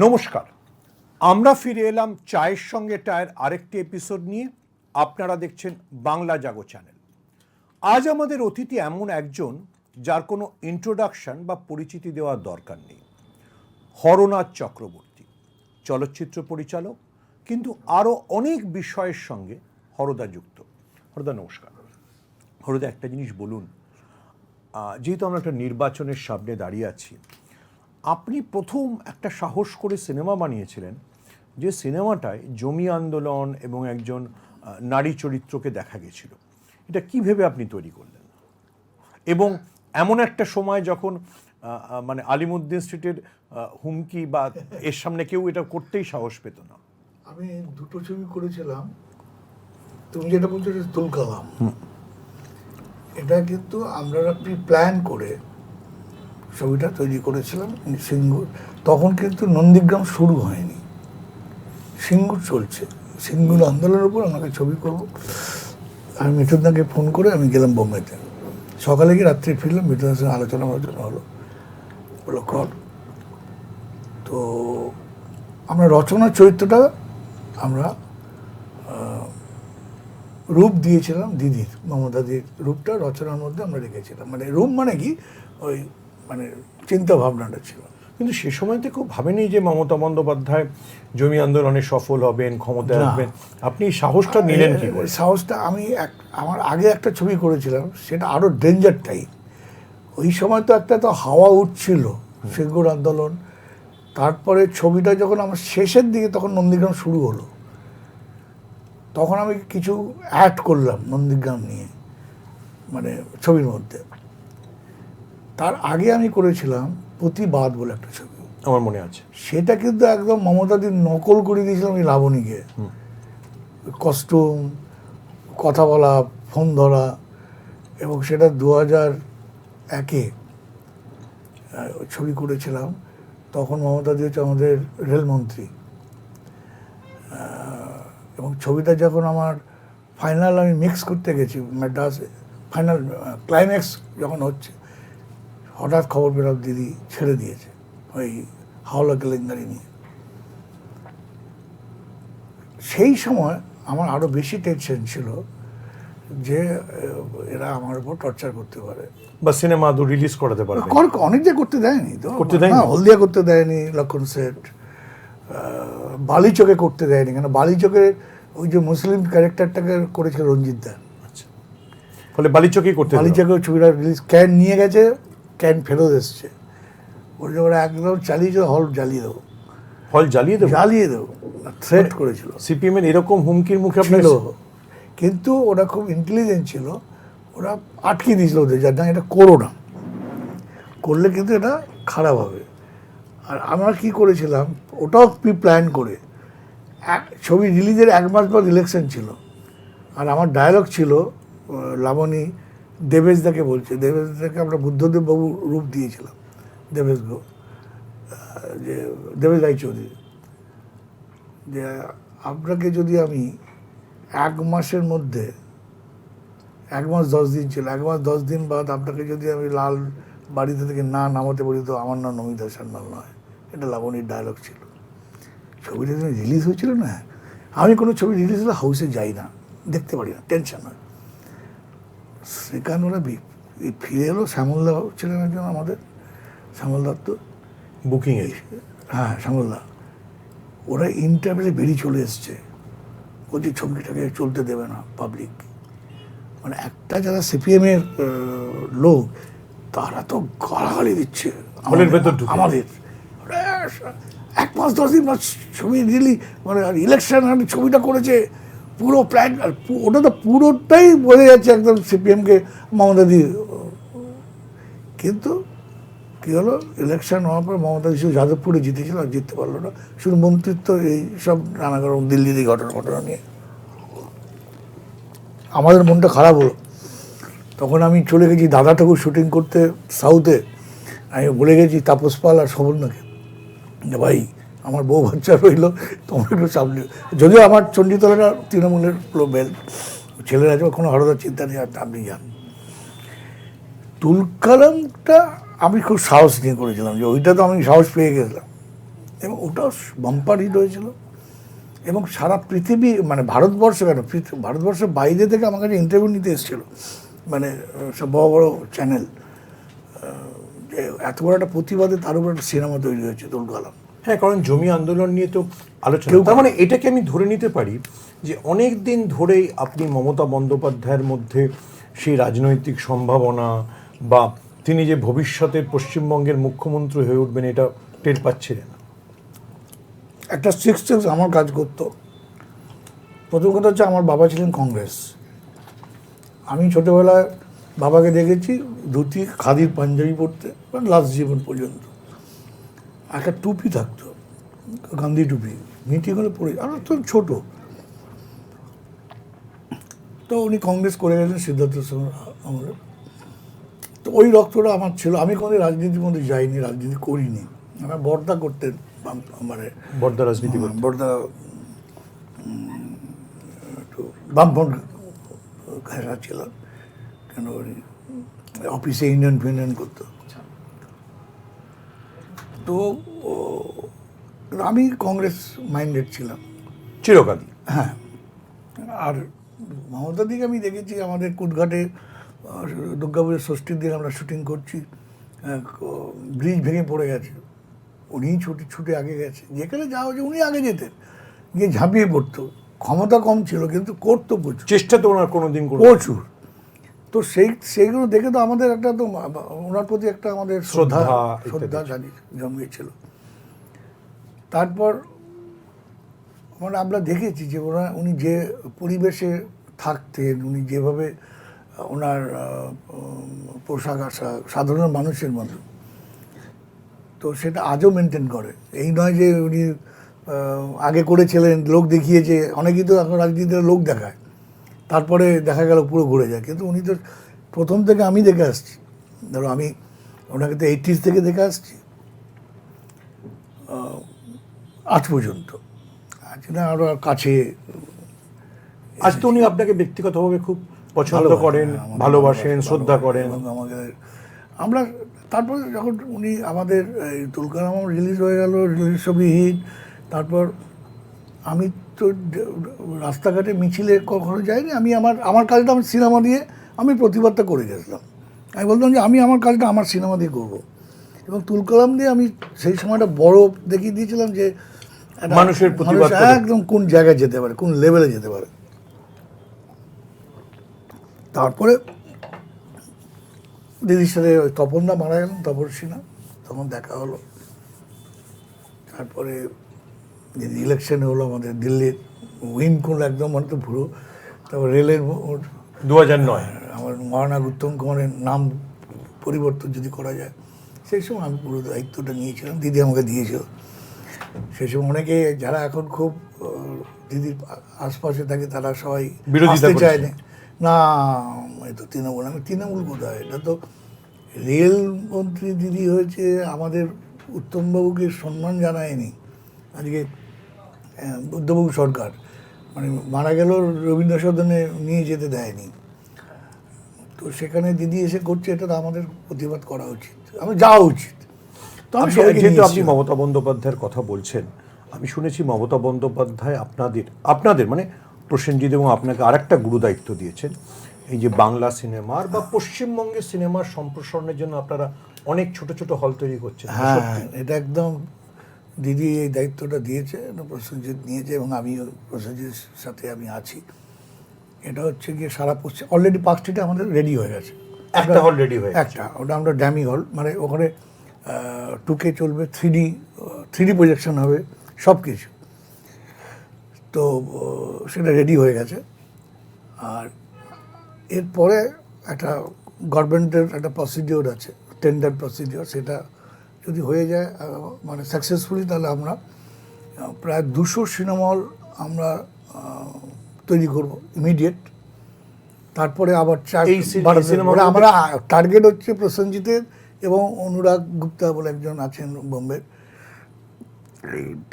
নমস্কার, আমরা ফিরে এলাম চায়ের সঙ্গে টায়ের আরেকটি এপিসোড নিয়ে। আপনারা দেখছেন বাংলা জাগো চ্যানেল। আজ আমাদের অতিথি এমন একজন যার কোনো ইন্ট্রোডাকশন বা পরিচিতি দেওয়ার দরকার নেই। হরনাথ চক্রবর্তী চলচ্চিত্র পরিচালক, কিন্তু আরও অনেক বিষয়ের সঙ্গে হরদা যুক্ত। হরদা নমস্কার। হরদা, একটা জিনিস বলুন, যেহেতু আমরা একটা নির্বাচনের সামনে দাঁড়িয়ে আছি, আপনি প্রথম একটা সাহস করে সিনেমা বানিয়েছিলেন, যে সিনেমাটায় জমি আন্দোলন এবং একজন নারী চরিত্রকে দেখা গেছিল। এটা কী ভেবে আপনি তৈরি করলেন? এবং এমন একটা সময় যখন মানে আলিমুদ্দিন স্ট্রিটের হুমকি বা এর সামনে কেউ এটা করতেই সাহস পেত না। আমি দুটো ছবি করেছিলাম। তুমি যেটা বলছো তুলকালাম, এটা কিন্তু আমরা প্ল্যান করে ছবিটা তৈরি করেছিলাম। সিঙ্গুর তখন কিন্তু নন্দীগ্রাম শুরু হয়নি, সিঙ্গুর চলছে। সিঙ্গুর আন্দোলনের উপর আমাকে ছবি করব। আমি মিঠুনদাকে ফোন করে আমি গেলাম বোম্বেতে। সকালে গিয়ে রাত্রে ফিরলাম, মিঠুনের সঙ্গে আলোচনা হলো, বলো কর। তো আমরা রচনার চরিত্রটা আমরা রূপ দিয়েছিলাম দিদির, মমতাদির রূপটা রচনার মধ্যে আমরা রেখেছিলাম। মানে রূপ মানে কি, ওই মানে চিন্তা ভাবনাটা ছিল। কিন্তু সে সময়তে খুব ভাবেনি যে মমতা বন্দ্যোপাধ্যায় জমি আন্দোলনে সফল হবেন, ক্ষমতায় আসবেন। আপনি সাহসটা নিলেন কি করে? সাহসটা আমার আগে একটা ছবি করেছিলাম, সেটা আরও ডেঞ্জার টাইপ। ওই সময় তো একটা তো হাওয়া উঠছিল, সিঙ্গুর আন্দোলন। তারপরে ছবিটা যখন আমার শেষের দিকে, তখন নন্দীগ্রাম শুরু হলো। তখন আমি কিছু অ্যাড করলাম নন্দীগ্রাম নিয়ে, মানে ছবির মধ্যে। তার আগে আমি করেছিলাম প্রতিবাদ বলে একটা ছবি, আমার মনে আছে। সেটা কিন্তু একদম মমতাদির নকল করে দিয়েছিলাম আমি লাবণীকে। কস্টিউম, কথা বলা, ফোন ধরা, এবং সেটা 2001-এ ছবি করেছিলাম। তখন মমতাদি হচ্ছে আমাদের রেলমন্ত্রী। এবং ছবিটা যখন আমার ফাইনাল আমি মিক্স করতে গেছি ম্যাড্রাসে, ফাইনাল ক্লাইম্যাক্স যখন হচ্ছে, হঠাৎ খবর পেলাম দিদি ছেড়ে দিয়েছে ওই হাওলা কেলেঙ্কারি নিয়ে। সেই সময় আমার আরও বেশি টেনশন ছিল যে এরা আমার উপর টর্চার করতে পারে, বা সিনেমা রিলিজ করাতে পারে। অনেক যে করতে দেয়নি তো, করতে দেয়নি, হলদিয়া করতে দেয়নি, লক্ষণ সেট, বালিচকে করতে দেয়নি। কেন বালিচকের ওই যে মুসলিম ক্যারেক্টারটাকে করেছে রঞ্জিত দা। আচ্ছা, ফলে বালিচকেই করতে, বালিচকে ছবিটা রিলিজ, ক্যান নিয়ে গেছে, ক্যান ফেরত এসছে। বলছে ওরা একদম চালিয়েছে, হল জ্বালিয়ে দেবো, হল জ্বালিয়ে দেবো, থ্রেট করেছিল। সিপিএম এর এরকম হুমকির মুখে ছিল, কিন্তু ওরা খুব ইন্টেলিজেন্ট ছিল। ওরা আটকে দিয়েছিল ওদের, যার না এটা করো না, করলে কিন্তু এটা খারাপ হবে। আর আমরা কি করেছিলাম, ওটাও প্ল্যান করে, ছবি রিলিজের 1 মাস পর ইলেকশন ছিল। আর আমার ডায়ালগ ছিল, লাবণী দেবেশদাকে বলছে, দেবেশদাকে আমরা বুদ্ধদেব বাবু রূপ দিয়েছিলাম, দেবেশ রায়চৌধুরী, যে আপনাকে যদি আমি 1 মাসের মধ্যে, 1 মাস 10 দিন ছিল, 1 মাস 10 দিন বাদ আপনাকে যদি আমি লাল বাড়িতে থেকে না নামাতে পারি, তো আমার নাম নমিতা সান্যাল নয়। এটা লাবণীর ডায়লগ ছিল। ছবিটা যখন রিলিজ হয়েছিল না, আমি কোনো ছবি রিলিজ হলে হাউসে যাই না, দেখতে পারি না, টেনশন হয়। সেখানে ওরা ফিরে এলো, শ্যামলদা ছিলেন একজন আমাদের, শ্যামল দত্ত বুকিংয়ে। হ্যাঁ, শ্যামলদা। ওরা ইন্টারভিউতে বেরিয়ে চলে এসছে, বলছে ছবিটাকে চলতে দেবে না পাবলিক। মানে একটা যারা সিপিএমের লোক, তারা তো গালাগালি দিচ্ছে আমাদের। 1 মাস 10 দিন ছবি রিলি, মানে ইলেকশন ছবিটা করেছে পুরো প্ল্যান। আর ওটা তো পুরোটাই বোঝা যাচ্ছে একদম সিপিএমকে মমতাদি। কিন্তু কী হলো, ইলেকশন হওয়ার পর মমতাদি শুধু যাদবপুরে জিতেছিল, আর জিততে পারলো না। শুধু মন্ত্রিত্ব, এই সব নানা রকম দিল্লির এই ঘটনা নিয়ে আমাদের মনটা খারাপ হলো। তখন আমি চলে গেছি দাদা ঠাকুর শুটিং করতে সাউথে। আমি বলে গেছি তাপস পাল আর শোভনদাকে, যে ভাই আমার বউ বাচ্চা রইলো, তোমার একটু সামনে। যদিও আমার চণ্ডীতলাটা তৃণমূলের বেল্ট, ছেলেরা আছে, কোনো হরদার চিন্তা নেই, আপনি যান। তুলকালামটা আমি খুব সাহস নিয়ে করেছিলাম, যে ওইটা তো আমি সাহস পেয়ে গেছিলাম। এবং ওটাও বাম্পার হিট হয়েছিল। এবং সারা পৃথিবী, মানে ভারতবর্ষ কেন, ভারতবর্ষের বাইরে থেকে আমার কাছে ইন্টারভিউ নিতে এসেছিল, মানে সব বড় বড় চ্যানেল, যে এত বড় একটা প্রতিবাদে তার উপর একটা সিনেমা তৈরি হয়েছে তুল কালাম। হ্যাঁ, কারণ জমি আন্দোলন নিয়ে তো আলোচনা, কেউ- তার মানে এটাকে আমি ধরে নিতে পারি যে অনেক দিন ধরেই আপনি মমতা বন্দ্যোপাধ্যায়ের মধ্যে সেই রাজনৈতিক সম্ভাবনা বা তিনি যে ভবিষ্যতের পশ্চিমবঙ্গের মুখ্যমন্ত্রী হয়ে উঠবেন এটা টের পাচ্ছিলেন। একটা সিক্স সেন্স আমার কাজ করতো। প্রথম কথা হচ্ছে আমার বাবা ছিলেন কংগ্রেস। আমি ছোটোবেলায় বাবাকে দেখেছি ধুতি খাদির পাঞ্জাবি পরতে, লাস্ট জীবন পর্যন্ত। একটা টুপি থাকতো, গান্ধী টুপি, মিটিংগুলো পরে, আমরা তো ছোট। তো উনি কংগ্রেস করে গেছেন সিদ্ধার্থ আমলে। তো ওই রক্তটা আমার ছিল। আমি কোনো রাজনীতির মধ্যে যাইনি, রাজনীতি করিনি। আমার বর্দা করতেন, মানে বর্দা রাজনীতি করতেন। বর্দা একটু বামফ্রন্ট ঘেরা ছিল, কেন উনি অফিসে ইউনিয়ন ফিউনিয়ন করতো। তো আমি কংগ্রেস মাইন্ডেড ছিলাম চিরকালই। হ্যাঁ। আর মমতার দিকে আমি দেখেছি আমাদের কুটঘাটে দুর্গাপুরের ষষ্ঠীর দিন আমরা শুটিং করছি, ব্রিজ ভেঙে পড়ে গেছে, উনি ছুটে আগে গেছে, যেখানে যাওয়া হচ্ছে উনি আগে যেতেন, গিয়ে ঝাঁপিয়ে পড়তো। ক্ষমতা কম ছিল কিন্তু করতো প্রচুর, চেষ্টা তো ওনার কোনোদিন প্রচুর। তো সেইগুলো দেখে তো আমাদের একটা তো ওনার প্রতি একটা আমাদের শ্রদ্ধা জন্মেছিল। তারপর মানে আমরা দেখেছি যে উনি যে পরিবেশে থাকতেন, উনি যেভাবে ওনার পোশাক আশাক সাধারণ মানুষের মতো, তো সেটা আজও মেনটেন করে। এই নয় যে উনি আগে করেছিলেন, লোক দেখিয়েছে, অনেকেই তো এখন রাজনীতিতে লোক দেখায়, তারপরে দেখা গেল পুরো ঘুরে যায়। কিন্তু উনি তো প্রথম থেকে আমি দেখে আসছি, ধরো আমি ওনাকে তো 80s থেকে দেখে আসছি আজ পর্যন্ত। আজ না আরও কাছে। আজ তো উনি আপনাকে ব্যক্তিগতভাবে খুব পছন্দ করেন, ভালোবাসেন, শ্রদ্ধা করেন। এবং আমাদের আমরা তারপরে যখন উনি আমাদের তুল কালাম রিলিজ হয়ে গেল, রিলিজ ছবি হিট, তারপর আমি তো রাস্তাঘাটে মিছিলে কখনো যাইনি। আমি আমার কাজটা আমি সিনেমা দিয়ে আমি প্রতিবাদটা করে গেছিলাম। আমি বলতাম যে আমি আমার কাজটা আমার সিনেমা দিয়ে করবো, এবং তুল কালাম দিয়ে আমি সেই সময়টা বড় দেখিয়ে দিয়েছিলাম যে মানুষের প্রতিবাদ একদম কোন জায়গায় যেতে পারে, কোন লেভেলে যেতে পারে। তারপরে দিদির সাথে ওই তপনদা মারা গেলেন, তপস্বী না, তখন দেখা হলো। তারপরে যদি ইলেকশনে হলো আমাদের দিল্লির, উইন করলো একদম, মানে তো পুরো। তারপর রেলের 2009 আমার মহানাগ উত্তম কুমারের নাম পরিবর্তন যদি করা যায়, সেই সময় আমি পুরো দায়িত্বটা নিয়েছিলাম, দিদি আমাকে দিয়েছিল। সেই সময় অনেকে যারা এখন খুব দিদির আশপাশে থাকে তারা সবাই বিরোধিতা আসতে চায় না, এই তো তৃণমূল। আমি তৃণমূল কোথায়, এটা তো রেল মন্ত্রী দিদি হয়েছে, আমাদের উত্তমবাবুকে সম্মান জানায়নি। আজকে বুদ্ধবাবু সরকার মানে মারা গেল, রবীন্দ্র সদনে নিয়ে যেতে দেয়নি। তো সেখানে দিদি এসে করছে, এটা তো আমাদের প্রতিবাদ করা উচিত, আমার যাওয়া উচিত। তো আমি যেহেতু আপনি মমতা বন্দ্যোপাধ্যায়ের কথা বলছেন, আমি শুনেছি মমতা বন্দ্যোপাধ্যায় আপনাদের মানে প্রসেনজিৎ এবং আপনাকে আরেকটা গুরু দায়িত্ব দিয়েছেন, এই যে বাংলা সিনেমার বা পশ্চিমবঙ্গের সিনেমার সম্প্রসারণের জন্য আপনারা অনেক ছোট ছোট হল তৈরি করছেন। হ্যাঁ, এটা একদম দিদি এই দায়িত্বটা দিয়েছে, প্রসেনজিৎ নিয়েছে, এবং আমিও প্রসেনজিৎ সাথে আমি আছি। এটা হচ্ছে গিয়ে সারা পশ্চিম, অলরেডি পার্ক স্ট্রিটে আমাদের রেডি হয়ে গেছে একটা হল রেডি হয়ে একটা, ওটা আমরা ড্যামি হল, মানে ওখানে 2K চলবে, 3D প্রজেকশন হবে, সব কিছু। তো সেটা রেডি হয়ে গেছে। আর এরপরে একটা গভর্নমেন্টের একটা প্রসিডিওর আছে, টেন্ডার প্রসিডিওর, সেটা যদি হয়ে যায় মানে সাকসেসফুলি, তাহলে আমরা প্রায় 200 সিনেমা হল আমরা তৈরি করব ইমিডিয়েট। তারপরে আবার আমরা টার্গেট হচ্ছে প্রসেনজিতের এবং অনুরাগ গুপ্তা বলে একজন আছেন বোম্বে,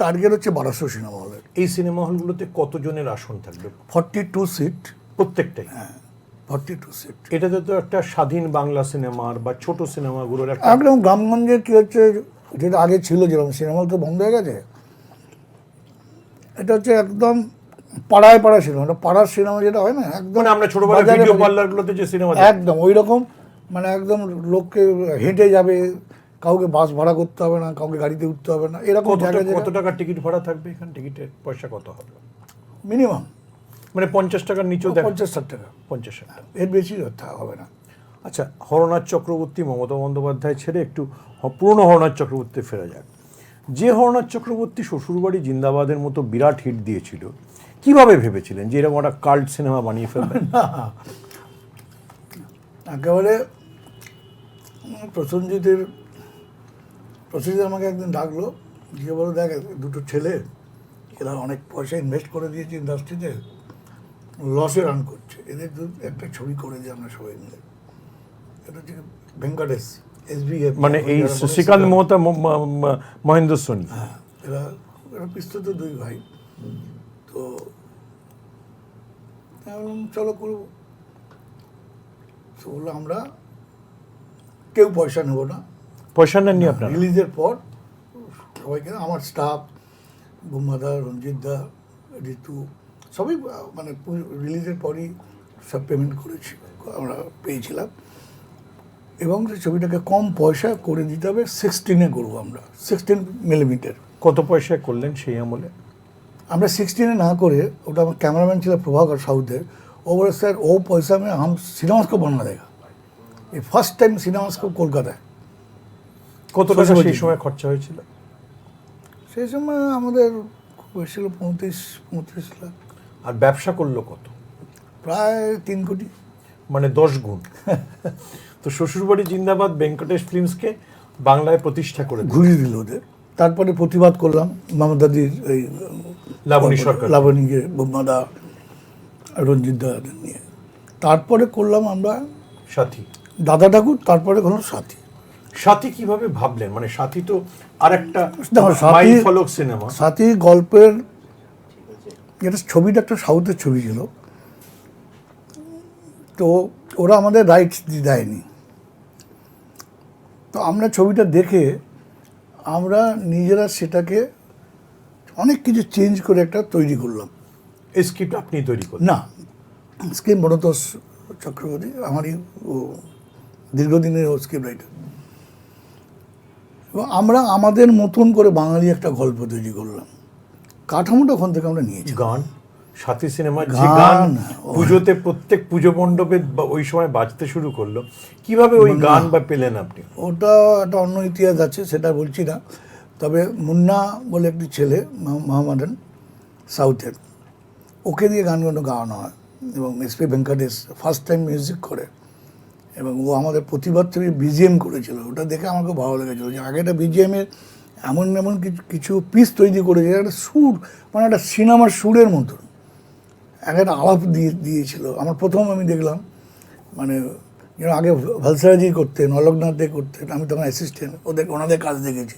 টার্গেট হচ্ছে 1200 সিনেমা হলের। এই সিনেমা হলগুলোতে কতজনের আসন থাকবে? 42 সিট প্রত্যেকটাই? হ্যাঁ, 42 সিট। এটাতে তো একটা স্বাধীন বাংলা সিনেমার বা ছোট সিনেমাগুলোর একদম গ্রামগঞ্জের কি হচ্ছে, যেটা আগে ছিল, যেরকম সিনেমা হল তো বন্ধ হয়ে গেছে, এটা হচ্ছে একদম পাড়ায় পাড়ায় সিনেমা, পাড়ার সিনেমা যেটা হয় না, একদম মানে আমরা ছোটবেলায় বাজারে ভিডিও বাজারে, পার্লারগুলোতে যে সিনেমা একদম ওই রকম, মানে একদম লোককে হেঁটে যাবে, কাউকে বাস ভাড়া করতে হবে না, কাউকে গাড়িতে উঠতে হবে না, এরকম জায়গায় কত টাকা টিকিট ভাড়া থাকবে এখানে? টিকিটের পয়সা কত হবে মিনিমাম মানে 50 টাকার নিচেও 50-60 টাকা, 50 টাকা। এর বেশি হবে না। আচ্ছা, হরনাথ চক্রবর্তী, মমতা বন্দ্যোপাধ্যায় ছেড়ে একটু পুরনো হরনাথ চক্রবর্তী ফেরা যাক। যে হরনাথ চক্রবর্তী শ্বশুরবাড়ি জিন্দাবাদের মতো বিরাট হিট দিয়েছিল, কিভাবে ভেবেছিলেন যে এরকম একটা কাল্ট সিনেমা বানিয়ে ফেলবেন? একেবারে প্রসেনজিৎ আমাকে একদিন ডাকলো, গিয়ে বলো, দেখ দুটো ছেলে, এরা অনেক পয়সা ইনভেস্ট করে দিয়েছে ইন্ডাস্ট্রিতে, লসে রান করছে, এদের একটা ছবি করে দিই আমরা সবাই মিলে। এটা হচ্ছে ভেঙ্কটেশ SBF, মানে এই শ্রীকান্ত মমতা, মহেন্দ্র সোনি। হ্যাঁ, এরা পিস্তত দুই ভাই। তো চলো করবো। তো বললো আমরা কেউ পয়সা নেবো না। পয়সা নেননি আপনারা? রিলিজের পর সবাইকে, আমার স্টাফ, বুম্মাদা, রঞ্জিত দা, ঋতু, সবই মানে রিলিজের পরই সব পেমেন্ট করেছি, আমরা পেয়েছিলাম। এবং সেই ছবিটাকে কম পয়সা করে দিতে হবে, 16-এ করবো আমরা, 16 মিলিমিটার। কত পয়সায় করলেন সেই আমলে? আমরা 16-এ না করে, ওটা আমার ক্যামেরাম্যান ছিল প্রভাকর সাউথের, ও বলে স্যার ও পয়সা में हम सिनेमास्कोप बना देगा। এই ফার্স্ট টাইম সিনেমাস্কোপ কলকাতায়। কত টাকা সেই সময় খরচা হয়েছিল? সেই সময় আমাদের হয়েছিল 35 লাখ। আর ব্যবসা করলো কত? প্রায় 3 কোটি, মানে 10 গুণ। তো শ্বশুরবাড়ি জিন্দাবাদ ভেঙ্কটেশ ফিল্মসকে বাংলায় প্রতিষ্ঠা করে দিল। ঘুরিয়ে দিল ওদের। তারপরে প্রতিবাদ করলাম মামাদাদির এই লাবণী সরকার, লাবণীকে, বোম্মাদা, রঞ্জিত দাদের নিয়ে। তারপরে করলাম আমরা সাথী, দাদা ঠাকুর, তারপরে করলাম সাথী। সাথী কিভাবে ভাবলেন? মানে সাথী তো আরেকটা দেখো, মাইল ফলক সিনেমা। সাথী গল্পের, এটা ছবিটা একটা সাউথের ছবি ছিল, তো ওরা আমাদের রাইটস দেয়নি। তো আমরা ছবিটা দেখে আমরা নিজেরা সেটাকে অনেক কিছু চেঞ্জ করে একটা তৈরি করলাম। এই স্ক্রিপ্ট আপনি তৈরি করলেন? না, স্ক্রিপ্ট মনতোষ চক্রবর্তী, আমারই ও দীর্ঘদিনের ও স্ক্রিপ্ট রাইটার। এবং আমরা আমাদের মতন করে বাঙালি একটা গল্প তৈরি করলাম। কাঠামোটা ওখান থেকে আমরা নিয়েছি। গান, সাথী সিনেমার যে গান পুজোতে প্রত্যেক পুজো মণ্ডপে ওই সময় বাজতে শুরু করলো, কিভাবে ওই গান বা পেলেন আপনি? ওটা একটা অন্য ইতিহাস আছে, সেটা বলছি না। তবে মুন্না বলে একটি ছেলে, মহামাডান, সাউথের, ওকে দিয়ে গানগুলো গাওয়ানো হয়। এবং SP Venkatesh first time music করে, এবং ও আমাদের প্রতিবাদ ছবি BGM করেছিল। ওটা দেখে আমার খুব ভালো লেগেছিলো যে আগে একটা BGM-এর এমন এমন কিছু পিস তৈরি করেছে, একটা সুর, মানে একটা সিনেমার সুরের মতন একটা আলাপ দিয়েছিল। আমার প্রথম আমি দেখলাম, মানে আগে ভালসারাজি করতেন, অলোকনাথ দে করতেন, আমি তখন অ্যাসিস্ট্যান্ট, ওনাদের কাজ দেখেছি।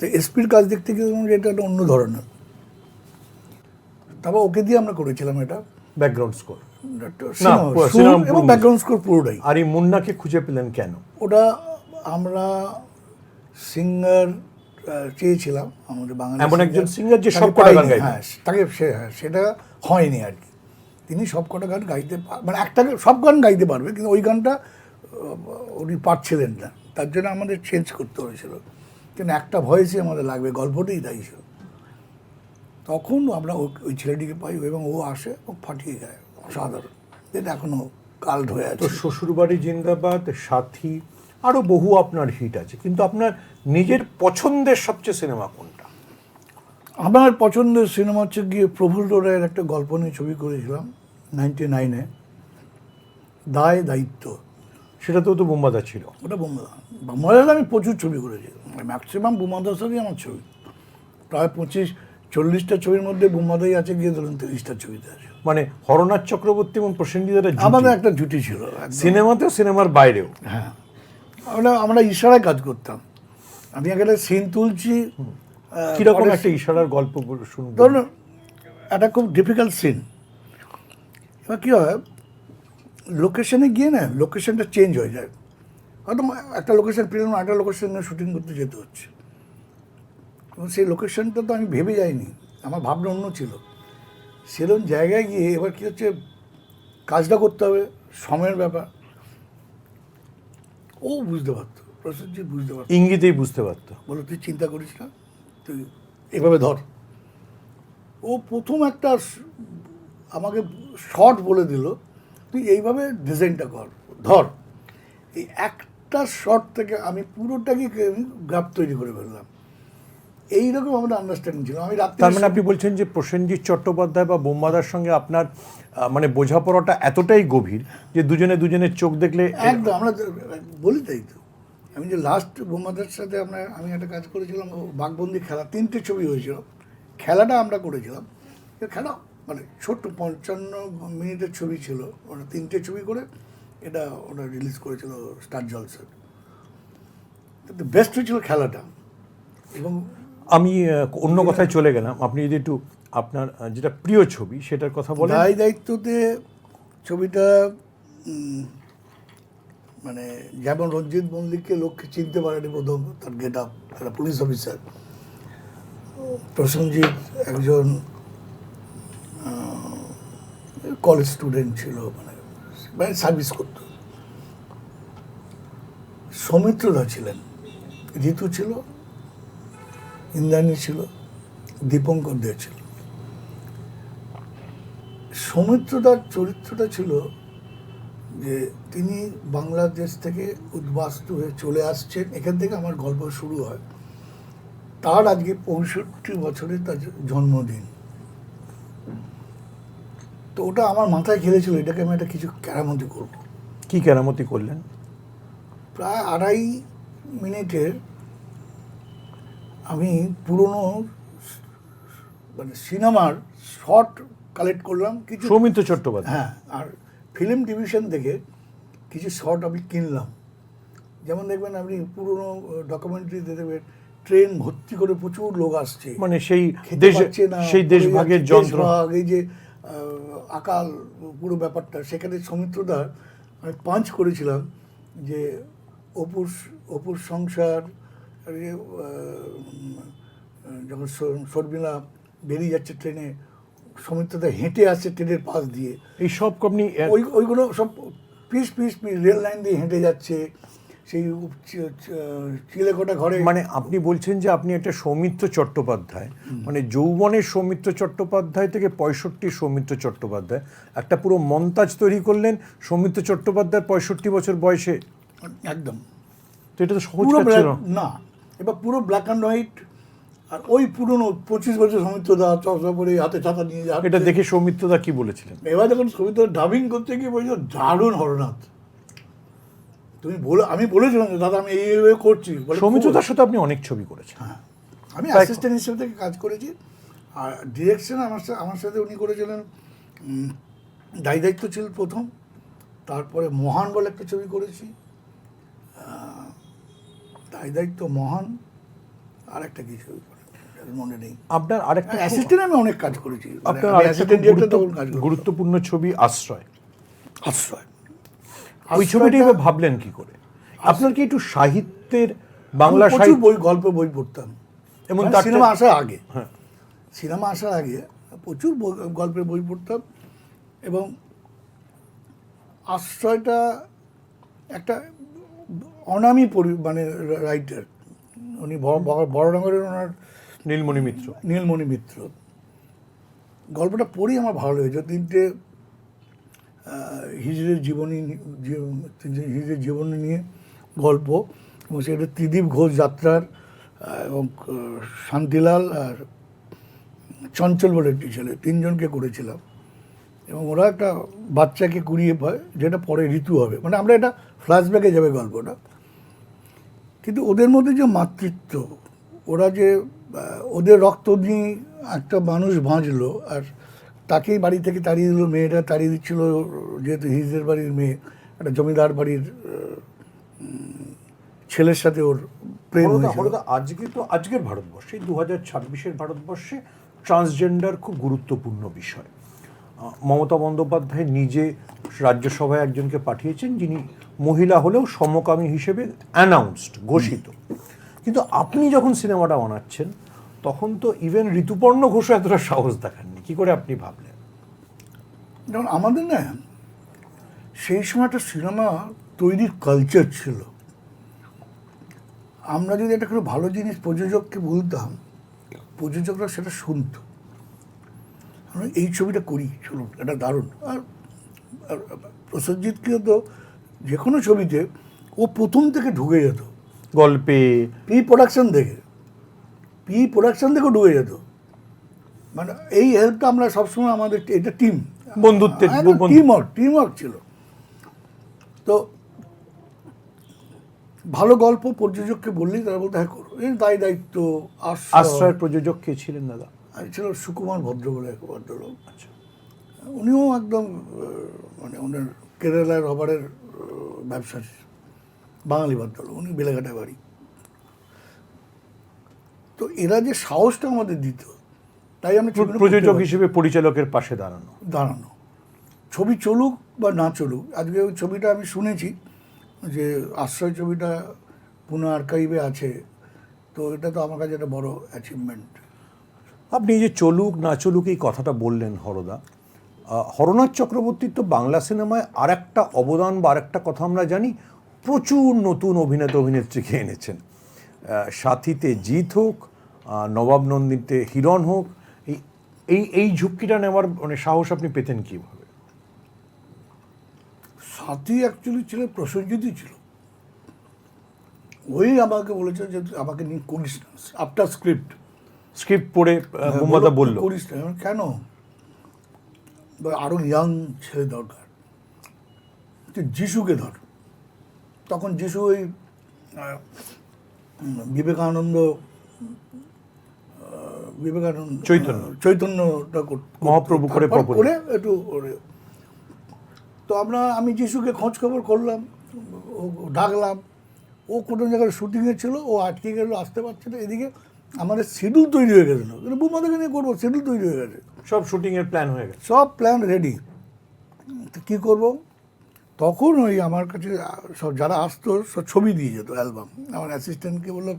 তো SPর কাজ দেখতে গিয়ে যে এটা একটা অন্য ধরনের। তারপর ওকে দিয়ে আমরা করেছিলাম এটা ব্যাকগ্রাউন্ড স্কোর এবং ব্যাকগ্রাউন্ড স্কোর পুরোটাই। আর এই মুন্নাকে খুঁজে পেলেন কেন? ওটা আমরা সিঙ্গার চেয়েছিলাম আমাদের বাঙালি, এমন একজন সিঙ্গার যে সব কটা গান গাইবে। হ্যাঁ, তাকে সেটা হয়নি আর কি। তিনি সব কটা গান গাইতে, মানে একটাকে সব গান গাইতে পারবে, কিন্তু ওই গানটা উনি পারছিলেন না, তার জন্য আমাদের চেঞ্জ করতে হয়েছিল। কিন্তু একটা ভয়েসই আমাদের লাগবে, গল্পটাই তাই ছিল। তখন আমরা ওই ছেলেটিকে পাই, এবং ও আসে, ও ফাটিয়ে গায়, অসাধারণ। এটা এখনো কাল্ট হয়ে আছে। তো শ্বশুরবাড়ি জিন্দাবাদ, সাথী, আরও বহু আপনার হিট আছে, কিন্তু আপনার নিজের পছন্দের সবচেয়ে সিনেমা কোনটা? আমার পছন্দের সিনেমা হচ্ছে গিয়ে প্রফুল্ল রায়ের একটা গল্প নিয়ে ছবি করেছিলাম 99-এ, দায় দায়িত্ব। সেটাতেও তো বোম্বাদা ছিল। ওটা বোম্বাদার আমি প্রচুর ছবি করেছি, ম্যাক্সিমাম বোম্বাদার সাথেই আমার ছবি। প্রায় 25-40টা ছবির মধ্যে বোম্বাদাই আছে, গিয়ে ধরুন 30টা ছবিতে আছে। মানে হরনাথ চক্রবর্তী এবং প্রসেনজিৎ আমাদের একটা জুটি ছিল, সিনেমাতেও সিনেমার বাইরেও। হ্যাঁ, আমরা ইশারায় কাজ করতাম। আমি একটা সিন তুলছি, কিরকম একটা ইশারার গল্প শুনবো? ধরুন একটা খুব ডিফিকাল্ট সিন, এবার কী হয়, লোকেশনে গিয়ে না লোকেশনটা চেঞ্জ হয়ে যায়। হয়তো একটা লোকেশন পেলাম, একটা লোকেশনে শুটিং করতে যেতে হচ্ছে, এবং সেই লোকেশনটা তো আমি ভেবে যাইনি, আমার ভাবনা অন্য ছিল। সেরকম জায়গায় গিয়ে এবার কী হচ্ছে, কাজটা করতে হবে, সময়ের ব্যাপার। ও বুঝতে পারতো, প্রসেনজিৎ বুঝতে পারতো, ইঙ্গিতেই বুঝতে পারতো। বলো তুই চিন্তা করিস না, তুই এভাবে ধর। ও প্রথম একটা আমাকে শর্ট বলে দিল, তুই এইভাবে ডিজাইনটা কর, ধর। এই একটা শর্ট থেকে আমি পুরোটাকে গ্রাফ তৈরি করে ফেললাম। এইরকম আমাদের আন্ডারস্ট্যান্ডিং ছিল। আমি রাত্রে তার মানে আপনি বলছেন যে প্রসেনজিৎ চট্টোপাধ্যায় বা বোম্বাদার সঙ্গে আপনার মানে বোঝাপড়াটা এতটাই গভীর যে দুজনে দুজনের চোখ দেখলে একদম আমরা বলি তাই তো। আমি যে লাস্ট বোমাদের সাথে আমি একটা কাজ করেছিলাম, বাঘবন্দি খেলা, 3টে ছবি হয়েছিল। খেলাটা আমরা করেছিলাম, খেলা মানে ছোট্ট 55 মিনিটের ছবি ছিল, ওটা 3টে ছবি করে ওটা রিলিজ করেছিল স্টার জলসায়। কিন্তু বেস্ট হয়েছিল খেলাটা। এবং আমি অন্য কথায় চলে গেলাম, আপনি যদি একটু আপনার যেটা প্রিয় ছবি সেটার কথা বলেন। দায় দায়িত্বতে ছবিটা মানে যেমন রঞ্জিত মল্লিককে লোককে চিনতে পারেনি প্রথম, তার গেট আপ, একটা পুলিশ অফিসার। প্রসেনজিৎ একজন কলেজ স্টুডেন্ট ছিল, মানে সার্ভিস করত। সৌমিত্রদা ছিলেন, ঋতু ছিল, ইন্দ্রাণী ছিল, দীপঙ্কর দে ছিল। সৌমিত্রদার চরিত্রটা ছিল যে তিনি বাংলাদেশ থেকে উদ্বাস্তু হয়ে চলে আসছেন, এখান থেকে আমার গল্প শুরু হয়। তার আজকে 65 বছরে তার জন্মদিন। তো ওটা আমার মাথায় খেলেছিল, এটাকে আমি একটা কিছু কেরামতি করবো। কি কেরামতি করলেন? প্রায় 2.5 মিনিটের আমি পুরনো মানে সিনেমার শর্ট কালেক্ট করলাম কিছু, সৌমিত্র চট্টোপাধ্যায়। হ্যাঁ, আর ফিল্ম ডিভিশন থেকে কিছু শর্ট আমি কিনলাম। যেমন দেখবেন আপনি পুরনো ডকুমেন্টারিতে দেখবেন ট্রেন ভর্তি করে প্রচুর লোক আসছে, মানে সেই খেতে দেশ, পাচ্ছে না, সেই দেশভাগের যন্ত্র, দেশভাগ, এই যে আকাল পুরো ব্যাপারটা। সেখানে সৌমিত্রদার আমি পাঞ্চ করেছিলাম যে অপুর সংসার, যখন শর্মিলা বেরিয়ে যাচ্ছে ট্রেনে, সৌমিত্রদা হেঁটে আসছে ট্রেনের পাশ দিয়ে, এই সব আপনি ওইগুলো সব পিস রেল লাইন দিয়ে হেঁটে যাচ্ছে সেই চিলেকোটা ঘরে। মানে আপনি বলছেন যে আপনি একটা সৌমিত্র চট্টোপাধ্যায়, মানে যৌবনের সৌমিত্র চট্টোপাধ্যায় থেকে 65 সৌমিত্র চট্টোপাধ্যায় একটা পুরো মন্তাজ তৈরি করলেন সৌমিত্র চট্টোপাধ্যায়ের 65 বছর বয়সে। একদম। তো এটা তো সহজ পুরো কাজ ছিল না, এবার পুরো ব্ল্যাক অ্যান্ড হোয়াইট। আর ওই পুরনো 25 বছর সৌমিত্রদা চশমা পরে হাতে ছাতা নিয়ে যাচ্ছে। এটা দেখে সৌমিত্রদা কি বলেছিলেন? এবার যখন সৌমিত্রদা ডাবিং করতে গিয়ে বলছিল, দারুণ হরনাথ, তুমি আমি বলেছিলাম যে দাদা আমি এইভাবে করছি। সৌমিত্রদার সাথে আপনি অনেক ছবি করেছেন। হ্যাঁ, আমি অ্যাসিস্ট্যান্ট হিসেবে থেকে কাজ করেছি। আর ডিরেকশন আমার সাথে উনি করেছিলেন, দায় দায়িত্ব ছিল প্রথম, তারপরে মহান বলে একটা ছবি করেছি, দায় দায়িত্ব, মহান, আর একটা কি ছবি মনে নেই। আপনার আরেকটা অ্যাসিস্ট্যান্ট আমি অনেক কাজ করেছি। আপনার আরেকটা গুরুত্বপূর্ণ ছবি আশ্রয়। ওই ছবিটা এবার ভাবলেন কি করে? আপনার কি একটু সাহিত্যের, বাংলা সাহিত্য, গল্পের বই পড়তাম, এবং সিনেমা আসার আগে, হ্যাঁ, সিনেমা আসার আগে প্রচুর গল্পের বই পড়তাম। এবং আশ্রয়টা একটা অনামী মানে রাইটার, উনি বড়নগরের, ওনার নীলমণি মিত্র। গল্পটা পড়েই আমার ভালো লেগেছে। 3টে হিজড়ের জীবনী নিয়ে গল্প, এবং সেটা ত্রিদীপ ঘোষ যাত্রার, এবং শান্তিলাল আর চঞ্চল বলে একটি ছেলে, 3জনকে করেছিলাম। এবং ওরা একটা বাচ্চাকে কুড়িয়ে পায়, যেটা পরে ঋতু হবে, মানে আমরা এটা ফ্ল্যাশব্যাকে যাবে গল্পটা। কিন্তু ওদের মধ্যে যে মাতৃত্ব, ওরা যে ওদের রক্ত নিয়ে একটা মানুষ বাঁচলো, আর তাকেই বাড়ি থেকে তাড়িয়ে দিল, মেয়েটা তাড়িয়ে দিচ্ছিল যেহেতু হিজড়ের বাড়ির মেয়ে, একটা জমিদার বাড়ির ছেলের সাথে ওর প্রেম হয়েছিল। আজকের ভারতবর্ষে, 2026-এর ভারতবর্ষে ট্রান্সজেন্ডার খুব গুরুত্বপূর্ণ বিষয়। মমতা বন্দ্যোপাধ্যায় নিজে রাজ্যসভায় একজনকে পাঠিয়েছেন যিনি মহিলা হলেও সমকামী হিসেবে অ্যানাউন্সড, ঘোষিত। কিন্তু আপনি যখন সিনেমাটা বানাচ্ছেন তখন তো ইভেন ঋতুপর্ণ ঘোষও এতটা সাহস দেখাননি। কি করে আপনি ভাবলেন? যেমন আমাদের না সেই সময় একটা সিনেমা তৈরির কালচার ছিল। আমরা যদি একটা কোনো ভালো জিনিস প্রযোজককে বলতাম, প্রযোজকরা সেটা শুনতো। আমরা এই ছবিটা করি, চলুন, এটা দারুণ। আর প্রসেনজিৎকে তো যে কোনো ছবিতে ও প্রথম থেকে ঢুকে যেত, গল্পে প্রি প্রোডাকশন থেকেও ঢুকে যেত। মানে এই হেল্পটা আমরা সবসময়, আমাদের এটা টিম, বন্ধুত্বের টিম ওয়ার্ক ছিল। তো ভালো গল্প প্রযোজককে বললেই তারা বলতে হ্যাঁ করো, এই দায়িত্ব। আশ্রয়ের প্রযোজক কে ছিলেন দাদা? আর ছিল সুকুমার ভদ্র বলে এক ভদ্রলোক। আচ্ছা, উনিও একদম মানে ওনার কেরালার রবারের ব্যবসা, বাঙালি ভদ্রলোক, উনি বেলেঘাটে বাড়ি। তো এরা যে সাহসটা আমাদের দিত, তাই আমি প্রযোজক হিসেবে পরিচালকের পাশে দাঁড়ানো। ছবি চলুক বা না চলুক, আজকে ওই ছবিটা আমি শুনেছি যে আশ্রয় ছবিটা পুনঃ আর্কাইভে আছে, তো এটা তো আমার কাছে একটা বড় অ্যাচিভমেন্ট। আপনি এই যে চলুক না চলুক এই কথাটা বললেন হরদা, হরনাথ চক্রবর্তীর তো বাংলা সিনেমায় আর একটা অবদান বা আরেকটা কথা আমরা জানি, প্রচুর নতুন অভিনেতা অভিনেত্রীকে এনেছেন। সাথীতে জিৎ হোক, নবাব নন্দিতে হিরণ হোক, এই ঝুঁকিটা নেওয়ার মানে সাহস আপনি পেতেন কীভাবে? সাথী অ্যাকচুয়ালি ছিল প্রসেনজিৎই ছিল। ওই আমাকে বলেছে যে আমাকে নিয়ে করিস না, আফটার স্ক্রিপ্ট পড়ে বোমাদা বলল করিস না। কেন? আরো ইয়াং ছেলে দরকার, তুই যিশুকে ধর। তখন যিশু ওই বিবেকানন্দ চৈতন্যটা মহাপ্রভু করে একটু। তো আমি যিশুকে খোঁজ খবর করলাম, ও ডাকলাম, ও কোনো জায়গায় শুটিংয়ে ছিল, ও আটকে গেল, আসতে পারছে না। এদিকে আমাদের শিডিউল তৈরি হয়ে গেছিল, কিন্তু বোমাদাকে নিয়ে করবো, শিডিউল তৈরি হয়ে গেছে, সব শুটিংয়ের প্ল্যান হয়ে গেছে, সব প্ল্যান রেডি। তো কী করবো? তখন ওই আমার কাছে সব যারা আসতো সব ছবি দিয়ে যেত, অ্যালবাম। আমার অ্যাসিস্ট্যান্টকে বললাম,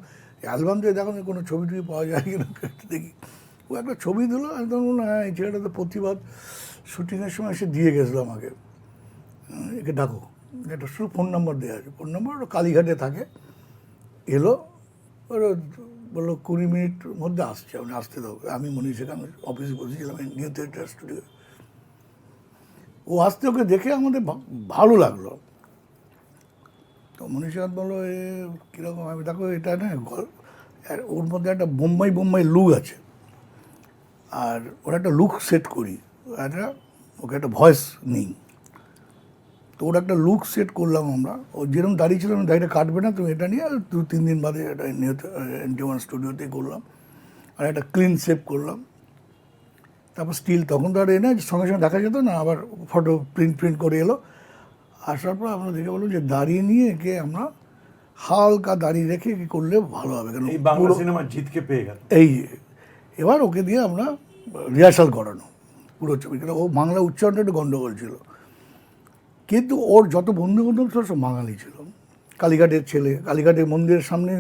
অ্যালবাম দিয়ে দেখো কোনো ছবি টবি পাওয়া যায় কিনা দেখি। ও একটা ছবি দিল, একদম হ্যাঁ এই ছেলেটা তো প্রতিবাদ শুটিংয়ের সময় এসে দিয়ে গেছিলো আমাকে, একে ডাকো। একটা শুধু ফোন নাম্বার দেওয়া আছে, ফোন নাম্বার ওটা কালীঘাটে থাকে। এলো, ওরা বললো 20 মিনিট মধ্যে আসছে, আমি আসতে দেবো। আমি মনীষকে আমি অফিসে বসেছিলাম নিউ থিয়েটার স্টুডিও। ও আসতে, ওকে দেখে আমাদের ভালো লাগলো। তো মনীষকান্ত বললো এ কীরকম? আমি দেখো এটা না, ওর মধ্যে একটা বোম্বাই লুক আছে, আর ওরা একটা লুক সেট করি, একটা ওকে একটা ভয়েস নেই। তো ওর একটা লুক সেট করলাম আমরা। ও যেরকম দাঁড়িয়ে ছিল, দাঁড়িয়ে কাটবে না, তুমি এটা নিয়ে 2-3 দিন বাদে এটা NT1 স্টুডিওতেই করলাম, আর একটা ক্লিন শেপ করলাম। তারপর স্টিল তখন তো আর এনে সঙ্গে সঙ্গে দেখা যেত না, আবার ফটো প্রিন্ট করে এলো। আসার পর আমরা দেখে বললাম যে দাঁড়িয়ে নিয়ে একে আমরা হালকা দাঁড়িয়ে রেখে কি করলে ভালো হবে, কেন বাংলা সিনেমার জিতকে পেয়ে গেল। এই এবার ওকে দিয়ে আমরা রিহার্সাল করানো পুরো ছবি, কেন ও বাংলা উচ্চারণটা একটু গণ্ডগোল ছিল, কিন্তু ওর যত বন্ধু বান্ধব ছিল সব বাঙালি ছিল। কালীঘাটের ছেলে, কালীঘাটের মন্দিরের সামনে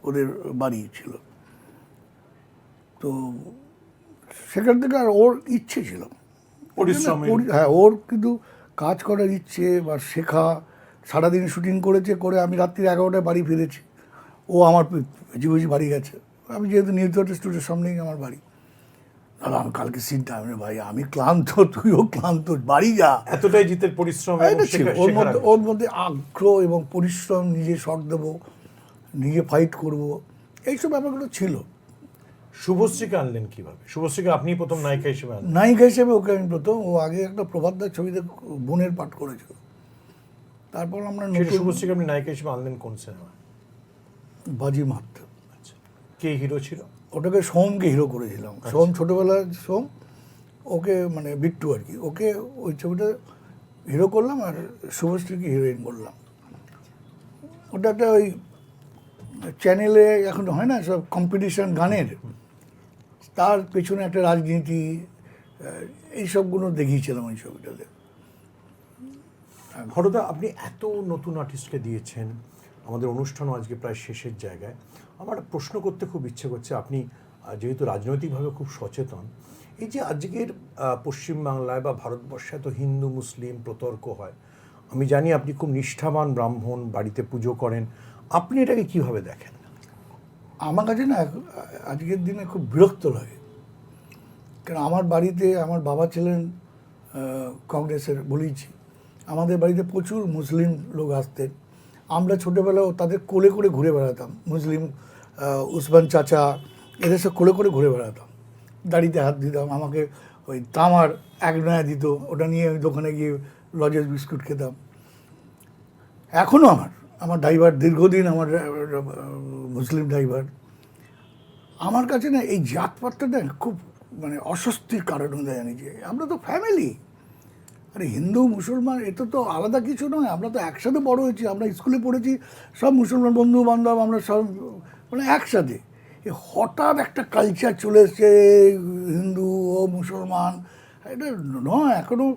ওদের বাড়ি ছিল। তো সেখান থেকে আর ওর ইচ্ছে ছিল, হ্যাঁ, ওর কিন্তু কাজ করার ইচ্ছে বা শেখা। সারাদিন শুটিং করেছে, করে আমি রাত্রি 11টায় বাড়ি ফিরেছি, ও আমার বুঝি বাড়ি গেছে। আমি যেহেতু নিউ থিয়েটার স্টুডিওর সামনেই আমার বাড়ি, দাদা আমি কালকে সিনটা, আমি ভাই আমি ক্লান্ত, তুইও ক্লান্ত, বাড়ি যা। এতটাই জিতের পরিশ্রম ছিল ওর মধ্যে আগ্রহ এবং পরিশ্রম, নিজে শট দেবো, নিজে ফাইট করব, এইসব ব্যাপারগুলো ছিল। শুভশ্রীকে আনলেন কিভাবে? শুভশ্রীকে আপনি প্রথম নায়িকা হিসেবে আনলেন? নায়িকা হিসেবে ওকে আমি প্রথম, ও আগে একটা প্রভাতদার ছবিতে বোনের পাঠ করেছিল। তারপর আমরা শুভশ্রীকে আপনি নায়িকা হিসেবে আনলেন কোন সিনেমা? বাজিমাত। আচ্ছা, কে হিরো ছিল? ওটাকে সোমকে হিরো করেছিলাম। সোম ছোটোবেলার সোম, ওকে মানে বিট্টু আর কি, ওকে ওই ছবিটা হিরো করলাম, আর শুভশ্রীকে হিরোইন করলাম। ওটা একটা ওই চ্যানেলে এখন হয় না সব কম্পিটিশন গানের, তার পেছনে একটা রাজনীতি, এইসবগুলো দেখিয়েছিলাম ওই ছবিটাতে। হরদা, আপনি এত নতুন আর্টিস্টকে দিয়েছেন, আমাদের অনুষ্ঠানও আজকে প্রায় শেষের জায়গায়। আমার প্রশ্ন করতে খুব ইচ্ছে করছে, আপনি যেহেতু রাজনৈতিকভাবে খুব সচেতন, এই যে আজকের পশ্চিমবাংলায় বা ভারতবর্ষে এত হিন্দু মুসলিম প্রতর্ক হয়, আমি জানি আপনি খুব নিষ্ঠাবান ব্রাহ্মণ, বাড়িতে পুজো করেন, আপনি এটাকে কিভাবে দেখেন? আমার কাছে না আজকের দিনে খুব বিরক্ত লাগে, কারণ আমার বাড়িতে আমার বাবা ছিলেন কংগ্রেসের, বলেছি, আমাদের বাড়িতে প্রচুর মুসলিম লোক আসতেন। আমরা ছোটোবেলাও তাদের কোলে করে ঘুরে বেড়াতাম, মুসলিম উসমান চাচা এদের সব কোলে করে ঘুরে বেড়াতাম, দাড়িতে হাত দিতাম, আমাকে ওই তামার এক নয়া দিত, ওটা নিয়ে আমি দোকানে গিয়ে লজেস বিস্কুট খেতাম। এখনও আমার ড্রাইভার দীর্ঘদিন আমার মুসলিম ড্রাইভার। আমার কাছে না এই জাতপাতটা না খুব মানে অস্বস্তির কারণ হয়ে যায়। যে আমরা তো ফ্যামিলি, আরে হিন্দু মুসলমান এটা তো আলাদা কিছু নয়, আমরা তো একসাথে বড় হয়েছি, আমরা স্কুলে পড়েছি, সব মুসলমান বন্ধু বান্ধব, আমরা সব মানে একসাথে। হঠাৎ একটা কালচার চলে এসছে হিন্দু ও মুসলমান, এটা নয়। এখনও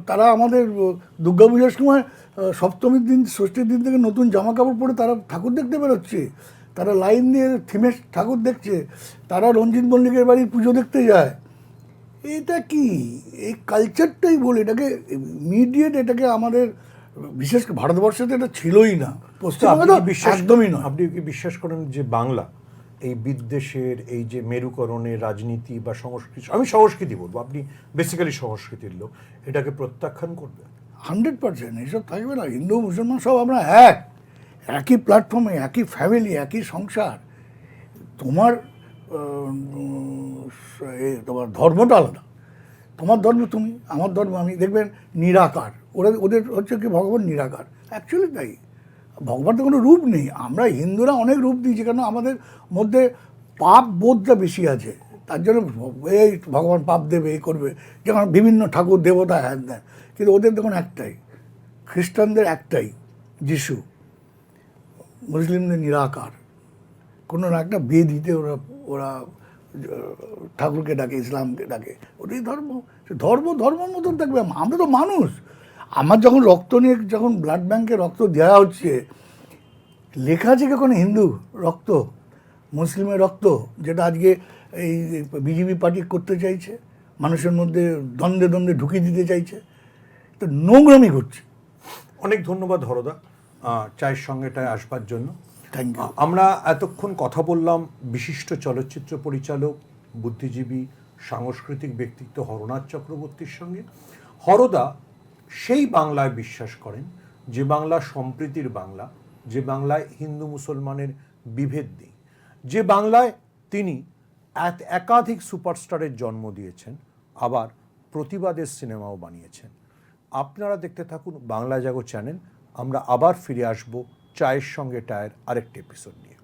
তারা আমাদের দুর্গাপূজার সময় সপ্তমীর দিন ষষ্ঠীর দিন থেকে নতুন জামা কাপড় পরে তারা ঠাকুর দেখতে বেরোচ্ছে, তারা লাইন দিয়ে থিমের ঠাকুর দেখছে, তারা রঞ্জিত মল্লিকের বাড়ির পুজো দেখতে যায়। এটা কি এই কালচারটাই বলে, এটাকে ইমিডিয়েট, এটাকে আমাদের বিশেষ করে ভারতবর্ষে তো এটা ছিলই না, পশ্চিমবঙ্গে একদমই নয়। আপনি কি বিশ্বাস করেন যে বাংলা এই বিদ্বেষের, এই যে মেরুকরণের রাজনীতি বা সংস্কৃতি, আমি সংস্কৃতি বলবো, আপনি বেসিক্যালি সংস্কৃতির লোক, এটাকে প্রত্যাখ্যান করবে? 100% এসব থাকবে না। হিন্দু মুসলমান সব আমরা একই প্ল্যাটফর্মে, একই ফ্যামিলি, একই সংসার। তোমার তোমার ধর্মটা আলাদা, তোমার ধর্ম তুমি, আমার ধর্ম আমি। দেখবেন নিরাকার, ওদের হচ্ছে কি ভগবান নিরাকার, অ্যাকচুয়ালি তাই। ভগবান তো কোনো রূপ নেই, আমরা হিন্দুরা অনেক রূপ দিয়েছি, কেন আমাদের মধ্যে পাপ বোধটা বেশি আছে, তার জন্য এই ভগবান পাপ দেবে, এই করবে, যেমন বিভিন্ন ঠাকুর দেবতা হ্যান দেন। কিন্তু ওদের দেখুন একটাই, খ্রিস্টানদের একটাই যিশু, মুসলিমদের নিরাকার, কোনো না একটা বেদিতে ওরা ওরা ঠাকুরকে ডাকে, ইসলামকে ডাকে, ওটাই ধর্ম। ধর্মের মতন থাকবে। আমরা তো মানুষ। আমার যখন রক্ত নিয়ে, যখন ব্লাড ব্যাঙ্কে রক্ত দেওয়া হচ্ছে, লেখা আছে কখন হিন্দু রক্ত, মুসলিমের রক্ত, যেটা আজকে এই বিজেপি পার্টি করতে চাইছে, মানুষের মধ্যে দ্বন্দ্বে দ্বন্দ্বে ঢুকিয়ে দিতে চাইছে, তো নোংরামি করছে। অনেক ধন্যবাদ হরদা চায়ের সঙ্গেটায় আসবার জন্য। Thank you. আমরা এতক্ষণ কথা বললাম বিশিষ্ট চলচ্চিত্র পরিচালক, বুদ্ধিজীবী, সাংস্কৃতিক ব্যক্তিত্ব হরনাথ চক্রবর্তীর সঙ্গে। হরদা সেই বাংলায় বিশ্বাস করেন যে বাংলা সম্প্রীতির বাংলা, যে বাংলায় হিন্দু মুসলমানের বিভেদ নেই, যে বাংলায় তিনি একাধিক সুপারস্টারের জন্ম দিয়েছেন, আবার প্রতিবাদের সিনেমাও বানিয়েছেন। আপনারা দেখতে থাকুন বাংলা জাগো চ্যানেল। আমরা আবার ফিরে আসব চায়ের সঙ্গে টায়ের আরেকটি এপিসোড নিয়ে।